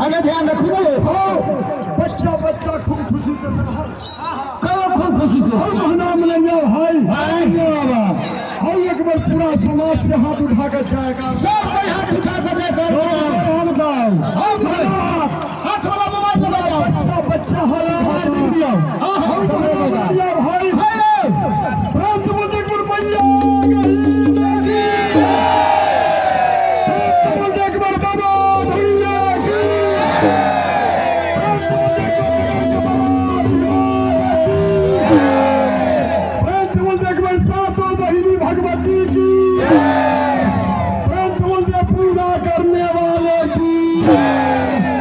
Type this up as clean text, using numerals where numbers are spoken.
अगर ध्यान रखो बच्चा बच्चा खूब खुशी से खूब खुशी से महीना मिलेंगे भाई और एक बार पूरा समाज से हाथ उठा कर जाएगा सब हाथ उठा कर